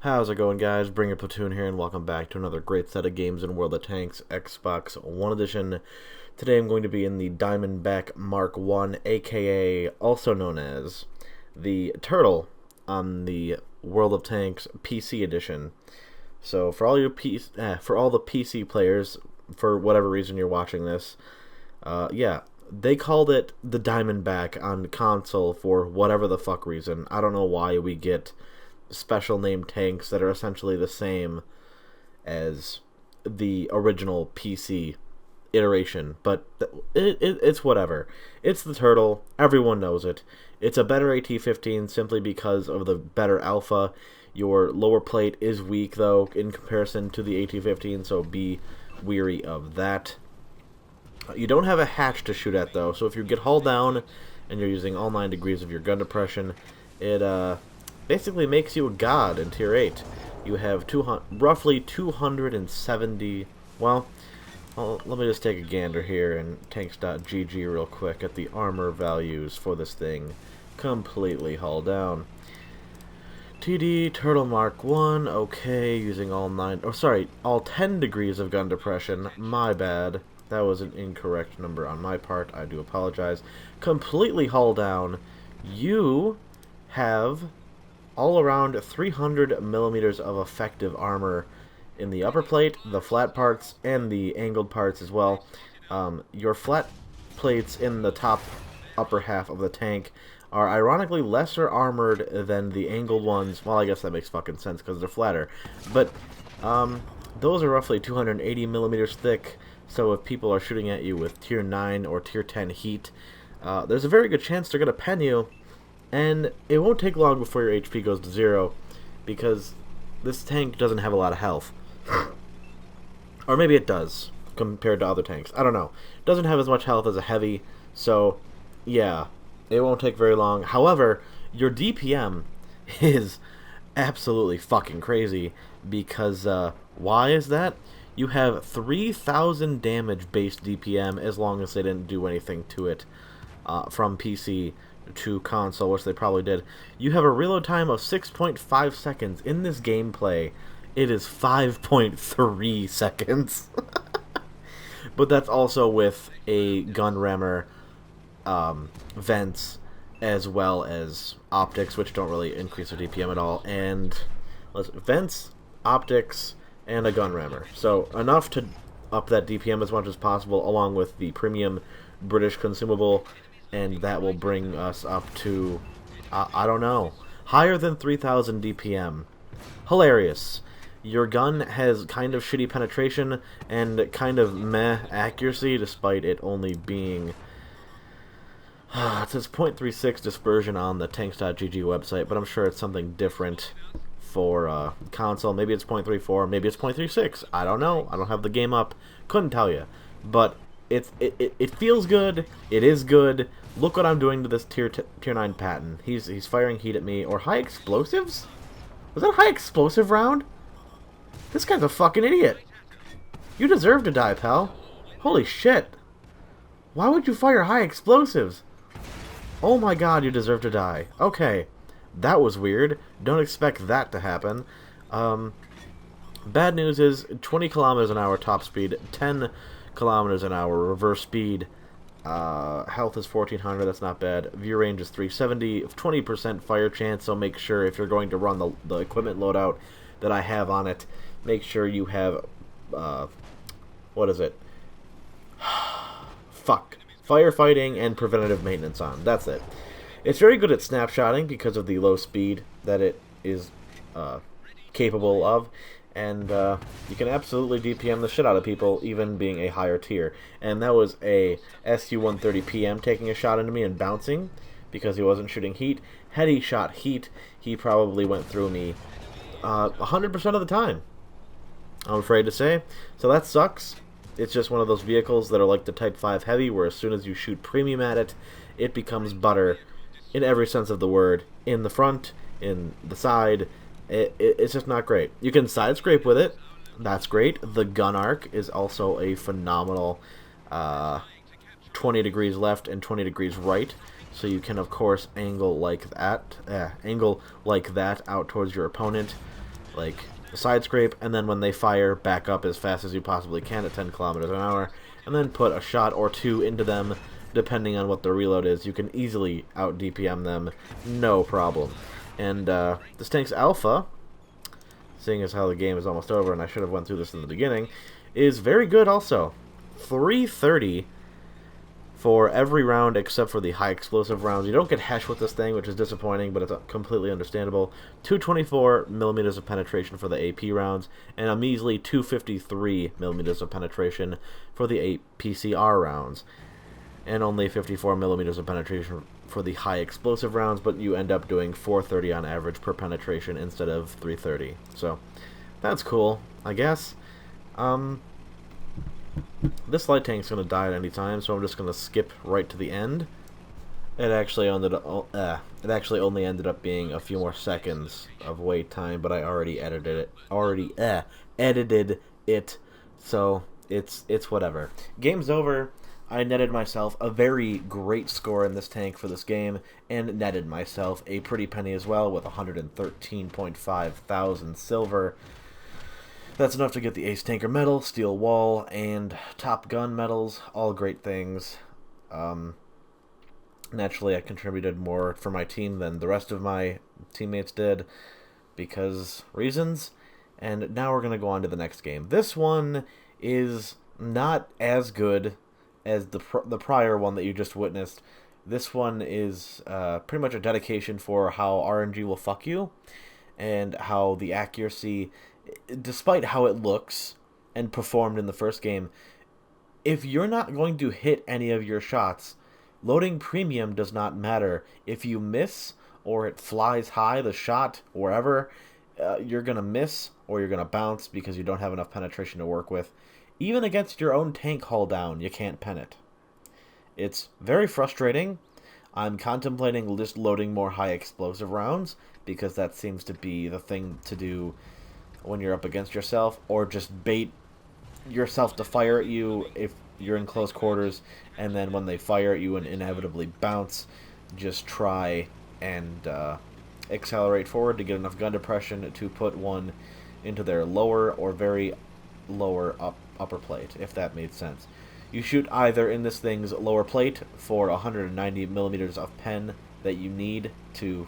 How's it going, guys? Bring Your Platoon here, and welcome back to another great set of games in World of Tanks Xbox One Edition. Today I'm going to be in the Diamondback Mark 1, aka also known as the Turtle on the World of Tanks PC Edition. So for all the PC players, for whatever reason you're watching this, yeah, they called it the Diamondback on console for whatever the fuck reason. I don't know why we get special named tanks that are essentially the same as the original PC iteration, but it's whatever. It's the Turtle, everyone knows it. It's a better AT-15 simply because of the better alpha. Your lower plate is weak, though, in comparison to the AT-15, so be weary of that. You don't have a hatch to shoot at, though, so if you get hull down and you're using all 9 degrees of your gun depression, it basically makes you a god in Tier 8. You have roughly 270... Well, let me just take a gander here in tanks.gg real quick at the armor values for this thing. Completely hull down. TD, Turtle Mark 1, okay, using all 9... Oh, sorry, all 10 degrees of gun depression. My bad. That was an incorrect number on my part. I do apologize. Completely hull down. You have all around 300 millimeters of effective armor in the upper plate, the flat parts, and the angled parts as well. Your flat plates in the top upper half of the tank are ironically lesser armored than the angled ones. Well, I guess that makes fucking sense because they're flatter. But those are roughly 280 millimeters thick, so if people are shooting at you with Tier 9 or Tier 10 heat, there's a very good chance they're going to pen you. And it won't take long before your HP goes to 0, because this tank doesn't have a lot of health. Or maybe it does, compared to other tanks. I don't know. It doesn't have as much health as a heavy, so yeah, it won't take very long. However, your DPM is absolutely fucking crazy, because why is that? You have 3,000 damage base DPM as long as they didn't do anything to it from PC to console, which they probably did. You have a reload time of 6.5 seconds. In this gameplay, it is 5.3 seconds. But that's also with a gun rammer, vents, as well as optics, which don't really increase the DPM at all. And vents, optics, and a gun rammer. So enough to up that DPM as much as possible, along with the premium British consumable. And that will bring us up to, I don't know, higher than 3,000 DPM. Hilarious. Your gun has kind of shitty penetration and kind of meh accuracy, despite it only being... it says 0.36 dispersion on the tanks.gg website, but I'm sure it's something different for console. Maybe it's 0.34, maybe it's 0.36. I don't know. I don't have the game up. Couldn't tell you. But it feels good. It is good. Look what I'm doing to this tier 9 Patton. He's firing heat at me. Or high explosives? Was that a high explosive round? This guy's a fucking idiot. You deserve to die, pal. Holy shit. Why would you fire high explosives? Oh my god, you deserve to die. Okay. That was weird. Don't expect that to happen. Bad news is 20 kilometers an hour top speed, 10 kilometers an hour reverse speed. Health is 1400, that's not bad. View range is 370, 20% fire chance, so make sure if you're going to run the equipment loadout that I have on it, make sure you have, what is it? Fuck. Firefighting and preventative maintenance on. That's it. It's very good at snapshotting because of the low speed that it is capable of. And you can absolutely DPM the shit out of people, even being a higher tier. And that was a SU-130PM taking a shot into me and bouncing because he wasn't shooting heat. Had he shot heat, he probably went through me 100% of the time, I'm afraid to say. So that sucks. It's just one of those vehicles that are like the Type 5 Heavy, where as soon as you shoot premium at it, it becomes butter in every sense of the word. In the front, in the side... It's just not great. You can side scrape with it. That's great. The gun arc is also a phenomenal 20 degrees left and 20 degrees right. So you can, of course, angle like that out towards your opponent. like a side scrape, and then when they fire, back up as fast as you possibly can at 10 kilometers an hour, and then put a shot or two into them, depending on what the reload is. You can easily out DPM them, no problem. And this tank's alpha, seeing as how the game is almost over, and I should have went through this in the beginning, is very good also. 330 for every round except for the high explosive rounds. You don't get hash with this thing, which is disappointing, but it's completely understandable. 224 millimeters of penetration for the AP rounds, and a measly 253 millimeters of penetration for the PCR rounds, and only 54 millimeters of penetration for the high explosive rounds, but you end up doing 430 on average per penetration instead of 330. So that's cool, I guess. This light tank's going to die at any time, so I'm just going to skip right to the end. It actually only ended up being a few more seconds of wait time, but I already edited it, so it's whatever. Game's over. I netted myself a very great score in this tank for this game, and netted myself a pretty penny as well with 113.5 thousand silver. That's enough to get the Ace Tanker medal, Steel Wall, and Top Gun medals, all great things. Naturally, I contributed more for my team than the rest of my teammates did, because reasons. And now we're going to go on to the next game. This one is not as good as the prior one that you just witnessed. This one is pretty much a dedication for how RNG will fuck you, and how the accuracy, despite how it looks and performed in the first game, if you're not going to hit any of your shots, loading premium does not matter. If you miss, or it flies high, the shot, wherever, you're going to miss, or you're going to bounce because you don't have enough penetration to work with. Even against your own tank hull down, you can't pen it. It's very frustrating. I'm contemplating just loading more high explosive rounds, because that seems to be the thing to do when you're up against yourself, or just bait yourself to fire at you if you're in close quarters, and then when they fire at you and inevitably bounce, just try and accelerate forward to get enough gun depression to put one into their lower or very lower upper plate, if that made sense. You shoot either in this thing's lower plate for 190 millimeters of pen that you need to,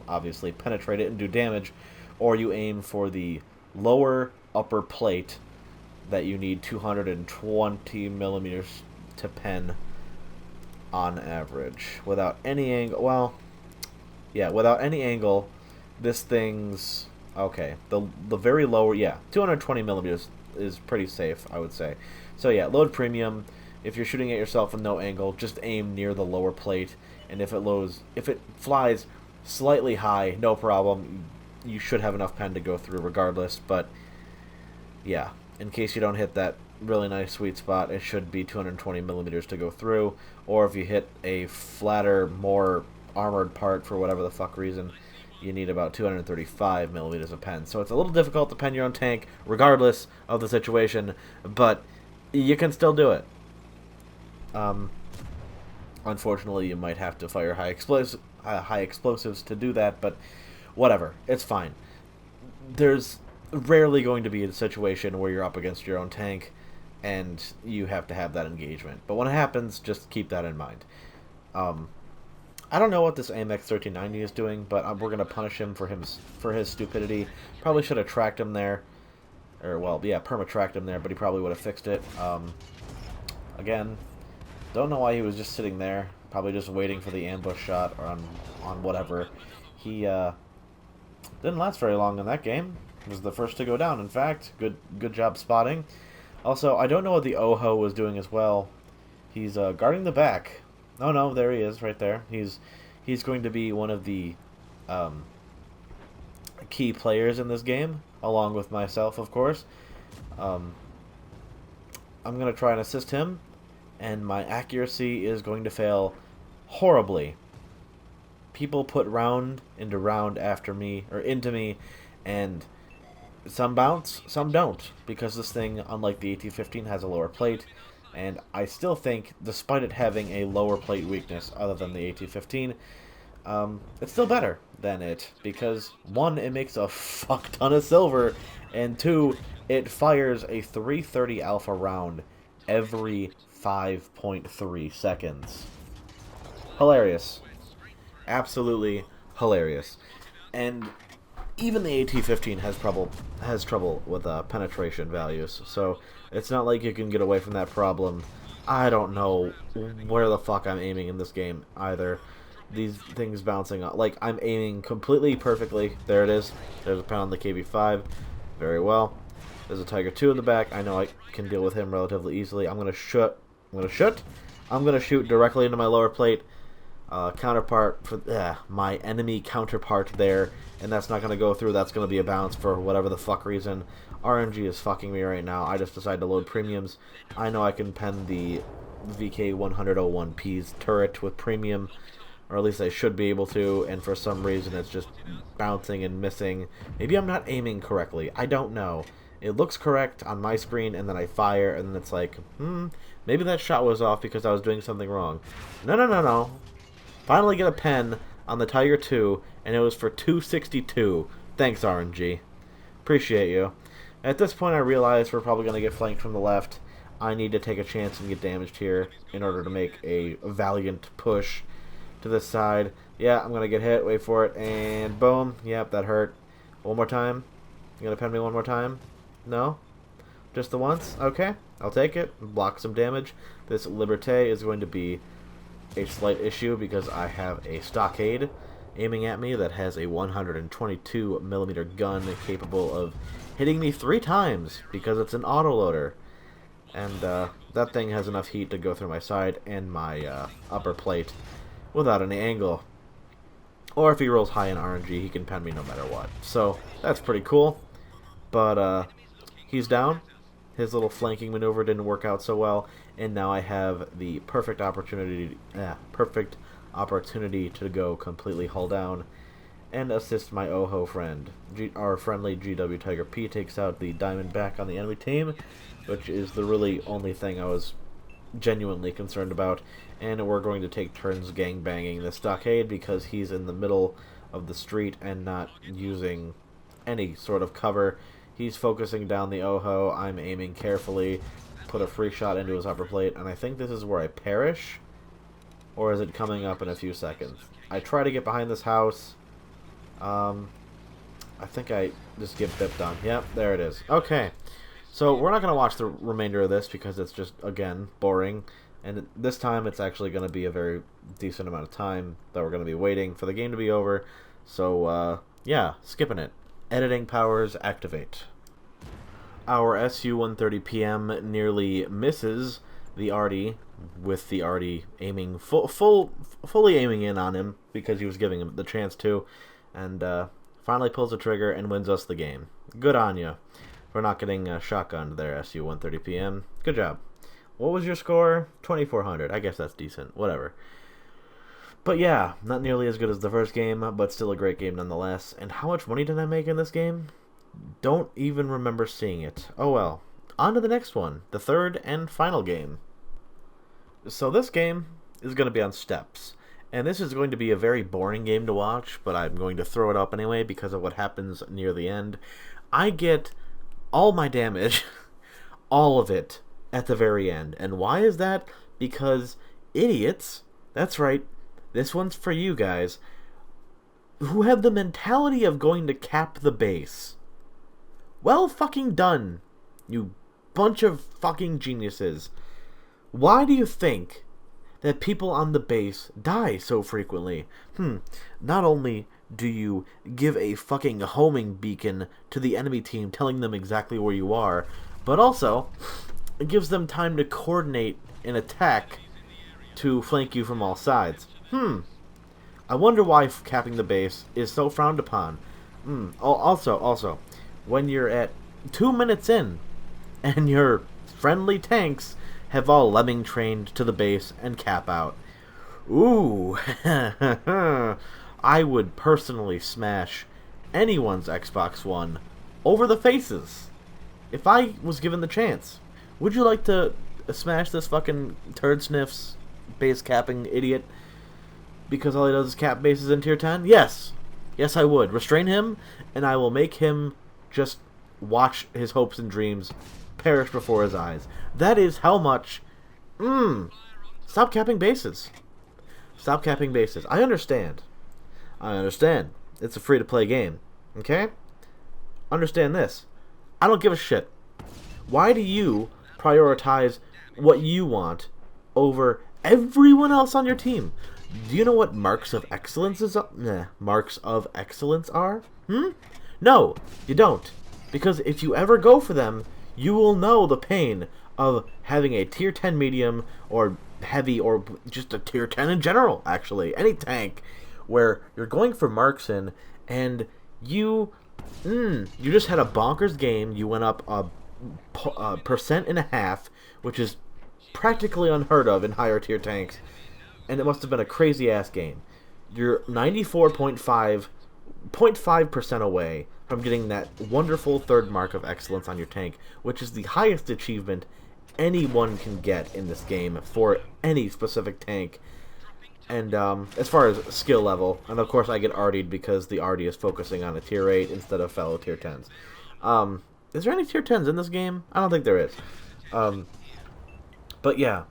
obviously penetrate it and do damage, or you aim for the lower upper plate that you need 220 millimeters to pen on average. Without any angle, without any angle, this thing's, okay, the very lower, 220 millimeters is pretty safe, I would say. So yeah, load premium. If you're shooting at yourself with no angle, just aim near the lower plate, and if it flies slightly high, no problem. You should have enough pen to go through regardless, but yeah, in case you don't hit that really nice sweet spot, it should be 220 millimeters to go through, or if you hit a flatter, more armored part for whatever the fuck reason, you need about 235 millimeters of pen. So it's a little difficult to pen your own tank, regardless of the situation, but you can still do it. Unfortunately, you might have to fire high explosives to do that, but whatever, it's fine. There's rarely going to be a situation where you're up against your own tank and you have to have that engagement. But when it happens, just keep that in mind. I don't know what this AMX 1390 is doing, but we're going to punish him for his stupidity. Probably should have tracked him there. Or, well, yeah, perma-tracked him there, but he probably would have fixed it. Again, don't know why he was just sitting there. Probably just waiting for the ambush shot or on whatever. He didn't last very long in that game. He was the first to go down, in fact. Good job spotting. Also, I don't know what the Oho was doing as well. He's guarding the back. Oh no, there he is, right there. He's going to be one of the key players in this game, along with myself, of course. I'm going to try and assist him, and my accuracy is going to fail horribly. People put round into round after me, or into me, and some bounce, some don't, because this thing, unlike the AT-15, has a lower plate, and I still think, despite it having a lower plate weakness other than the AT-15, it's still better than it, because one, it makes a fuck ton of silver, and two, it fires a 330 alpha round every 5.3 seconds. Hilarious. Absolutely hilarious. And even the AT-15 has trouble with penetration values, so it's not like you can get away from that problem. I don't know where the fuck I'm aiming in this game either. These things bouncing off. Like, I'm aiming completely perfectly. There it is. There's a pound on the KV-5. Very well. There's a Tiger 2 in the back. I know I can deal with him relatively easily. I'm gonna shoot. I'm gonna shoot directly into my lower plate. Counterpart for my enemy counterpart there, and that's not gonna go through. That's gonna be a bounce for whatever the fuck reason. RNG is fucking me right now. I just decided to load premiums. I know I can pen the VK101P's turret with premium, or at least I should be able to, and for some reason it's just bouncing and missing. Maybe I'm not aiming correctly. I don't know. It looks correct on my screen, and then I fire, and then it's like, maybe that shot was off because I was doing something wrong. No. Finally get a pen on the Tiger 2, and it was for 262. Thanks, RNG. Appreciate you. At this point, I realize we're probably going to get flanked from the left. I need to take a chance and get damaged here in order to make a valiant push to this side. Yeah, I'm going to get hit. Wait for it. And boom. Yep, that hurt. One more time. You going to pen me one more time? No? Just the once? Okay. I'll take it. Block some damage. This Liberté is going to be a slight issue because I have a stockade aiming at me that has a 122mm gun capable of hitting me 3 times because it's an autoloader. And that thing has enough heat to go through my side and my upper plate without any angle. Or if he rolls high in RNG, he can pen me no matter what. So that's pretty cool. But he's down. His little flanking maneuver didn't work out so well, and now I have the perfect opportunity to go completely hull down and assist my Oho friend. Our friendly GW Tiger P takes out the Diamondback on the enemy team, which is the really only thing I was genuinely concerned about. And we're going to take turns gangbanging the stockade because he's in the middle of the street and not using any sort of cover. He's focusing down the Oho. I'm aiming carefully, put a free shot into his upper plate, and I think this is where I perish. Or is it coming up in a few seconds? I try to get behind this house. I think I just get bipped on. Yep, there it is. Okay. So we're not going to watch the remainder of this because it's just, again, boring. And this time it's actually going to be a very decent amount of time that we're going to be waiting for the game to be over. So, yeah, skipping it. Editing powers activate. Our SU-130PM nearly misses the Artie, with the Artie aiming fully aiming in on him because he was giving him the chance to, and finally pulls the trigger and wins us the game. Good on you for not getting shotgunned there, SU-130PM. Good job. What was your score? 2,400. I guess that's decent. Whatever. But yeah, not nearly as good as the first game, but still a great game nonetheless. And how much money did I make in this game? Don't even remember seeing it. Oh well. On to the next one, the third and final game. So this game is going to be on steps. And this is going to be a very boring game to watch, but I'm going to throw it up anyway because of what happens near the end. I get all my damage, all of it, at the very end. And why is that? Because idiots, that's right, this one's for you guys, who have the mentality of going to cap the base. Well fucking done, you bunch of fucking geniuses. Why do you think that people on the base die so frequently? Not only do you give a fucking homing beacon to the enemy team telling them exactly where you are, but also it gives them time to coordinate an attack to flank you from all sides. I wonder why capping the base is so frowned upon. Also, when you're at 2 minutes in, and your friendly tanks have all lemming trained to the base and cap out. Ooh, I would personally smash anyone's Xbox One over the faces if I was given the chance. Would you like to smash this fucking turd sniffs base capping idiot? because all he does is cap bases in tier 10? Yes. Yes, I would. Restrain him, and I will make him just watch his hopes and dreams perish before his eyes. That is how much... Stop capping bases. Stop capping bases. I understand. I understand. It's a free-to-play game. Okay? Understand this. I don't give a shit. Why do you prioritize what you want over everyone else on your team? Do you know what marks of excellence is? Marks of excellence are? No, you don't. Because if you ever go for them, you will know the pain of having a tier 10 medium or heavy or just a tier 10 in general, actually. Any tank where you're going for marks in and you just had a bonkers game. You went up a 1.5%, which is practically unheard of in higher tier tanks, and it must have been a crazy ass game. You're 94.5% away from getting that wonderful third mark of excellence on your tank, which is the highest achievement anyone can get in this game for any specific tank. And as far as skill level, and of course I get RD'd because the RD is focusing on a tier 8 instead of fellow tier 10s. Is there any tier 10s in this game? I don't think there is. But yeah,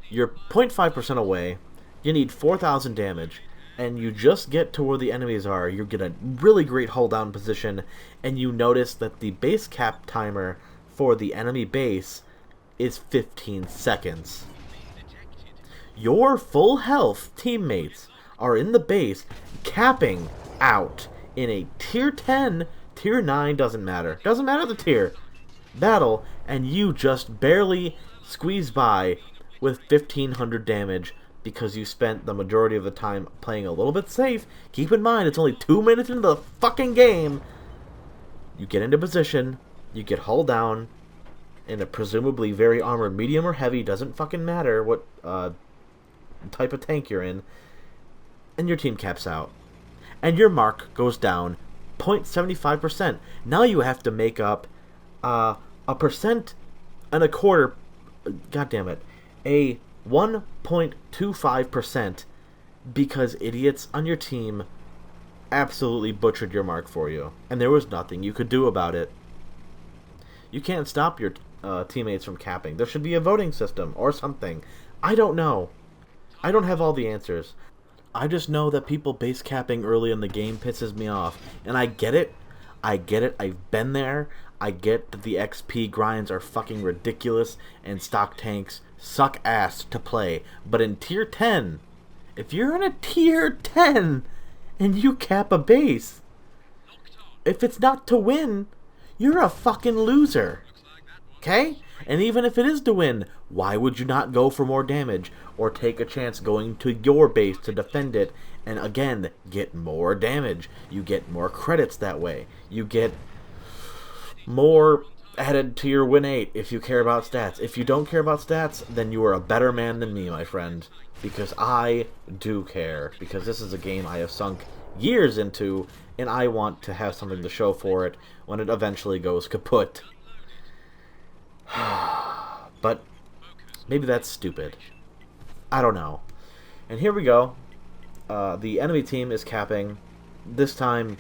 you're 0.5% away, you need 4,000 damage, and you just get to where the enemies are. You get a really great hold down position, and you notice that the base cap timer for the enemy base is 15 seconds. Your full health teammates are in the base capping out in a tier 10, tier 9, doesn't matter the tier, battle, and you just barely squeeze by with 1,500 damage because you spent the majority of the time playing a little bit safe. Keep in mind, it's only 2 minutes into the fucking game. You get into position, you get hulled down in a presumably very armored medium or heavy, doesn't fucking matter what type of tank you're in, and your team caps out. And your mark goes down 0.75%. Now you have to make up a 1.25%, god damn it, a 1.25% because idiots on your team absolutely butchered your mark for you, and there was nothing you could do about it. You can't stop your teammates from capping. There should be a voting system or something. I don't know. I don't have all the answers. I just know that people base capping early in the game pisses me off, and I get it. I get it. I've been there. I get that the XP grinds are fucking ridiculous and stock tanks suck ass to play. But in tier 10, if you're in a tier 10 and you cap a base, if it's not to win, you're a fucking loser. Okay? And even if it is to win, why would you not go for more damage or take a chance going to your base to defend it and again get more damage? You get more credits that way. You get more added to your win 8 if you care about stats. If you don't care about stats, then you are a better man than me, my friend, because I do care, because this is a game I have sunk years into and I want to have something to show for it when it eventually goes kaput. But maybe that's stupid. I don't know. And here we go. The enemy team is capping. This time,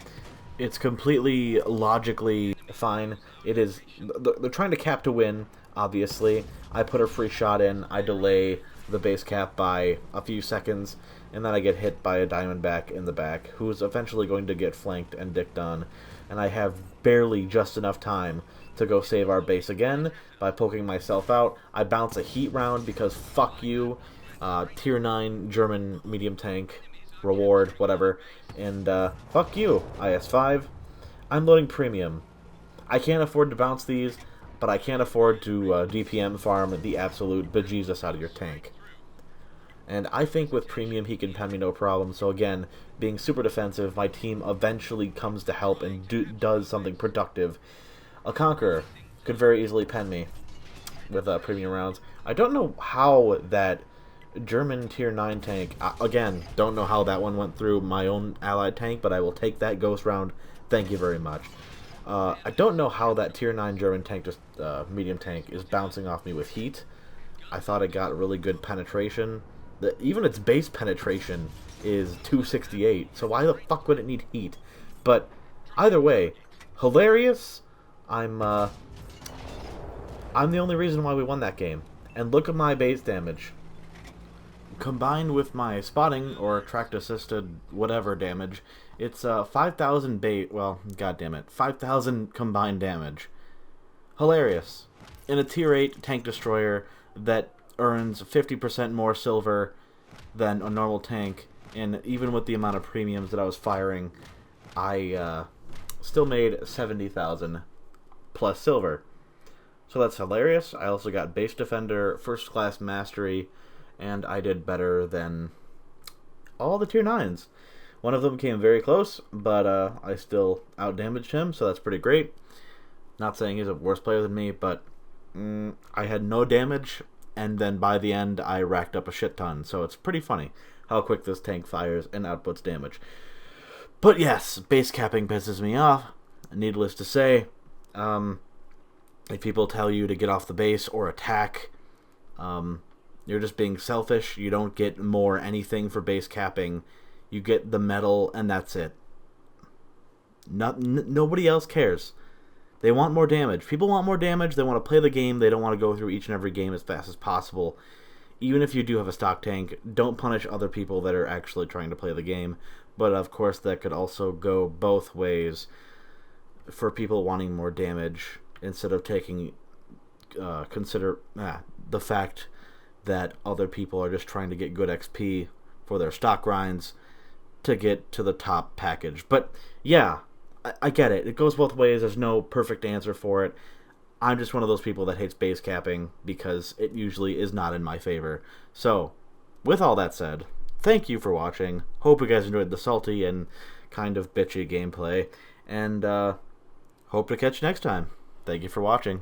it's completely logically fine. It is. They're trying to cap to win, obviously. I put a free shot in. I delay the base cap by a few seconds, and then I get hit by a Diamondback in the back, who's eventually going to get flanked and dicked on. And I have barely just enough time to go save our base again by poking myself out. I bounce a heat round because fuck you, tier 9 German medium tank, reward, whatever, and fuck you, IS-5. I'm loading premium. I can't afford to bounce these, but I can't afford to DPM farm the absolute bejesus out of your tank. And I think with premium he can pen me no problem, so again, being super defensive, my team eventually comes to help and does something productive. A Conqueror could very easily pen me with premium rounds. I don't know how that German tier 9 tank, again, don't know how that one went through my own allied tank, but I will take that ghost round. Thank you very much. I don't know how that tier 9 German tank, just medium tank, is bouncing off me with heat. I thought it got really good penetration. Even its base penetration is 268. So why the fuck would it need heat? But either way, hilarious. I'm the only reason why we won that game. And look at my base damage. Combined with my spotting or tract assisted whatever damage, it's 5,000 bait. Well, goddammit, 5,000 combined damage. Hilarious. In a tier 8 tank destroyer that earns 50% more silver than a normal tank, and even with the amount of premiums that I was firing, I still made 70,000 plus silver. So that's hilarious. I also got base defender, first class mastery, and I did better than all the tier 9s. One of them came very close, but I still outdamaged him, so that's pretty great. Not saying he's a worse player than me, but I had no damage, and then by the end I racked up a shit ton, so it's pretty funny how quick this tank fires and outputs damage. But yes, base capping pisses me off. Needless to say, if people tell you to get off the base or attack, you're just being selfish. You don't get more anything for base capping. You get the medal, and that's it. Nobody else cares. They want more damage. People want more damage. They want to play the game. They don't want to go through each and every game as fast as possible. Even if you do have a stock tank, don't punish other people that are actually trying to play the game. But of course, that could also go both ways for people wanting more damage instead of taking the fact that other people are just trying to get good XP for their stock grinds to get to the top package. But yeah, I get it. It goes both ways. There's no perfect answer for it. I'm just one of those people that hates base capping because it usually is not in my favor. So, with all that said, thank you for watching. Hope you guys enjoyed the salty and kind of bitchy gameplay. And hope to catch you next time. Thank you for watching.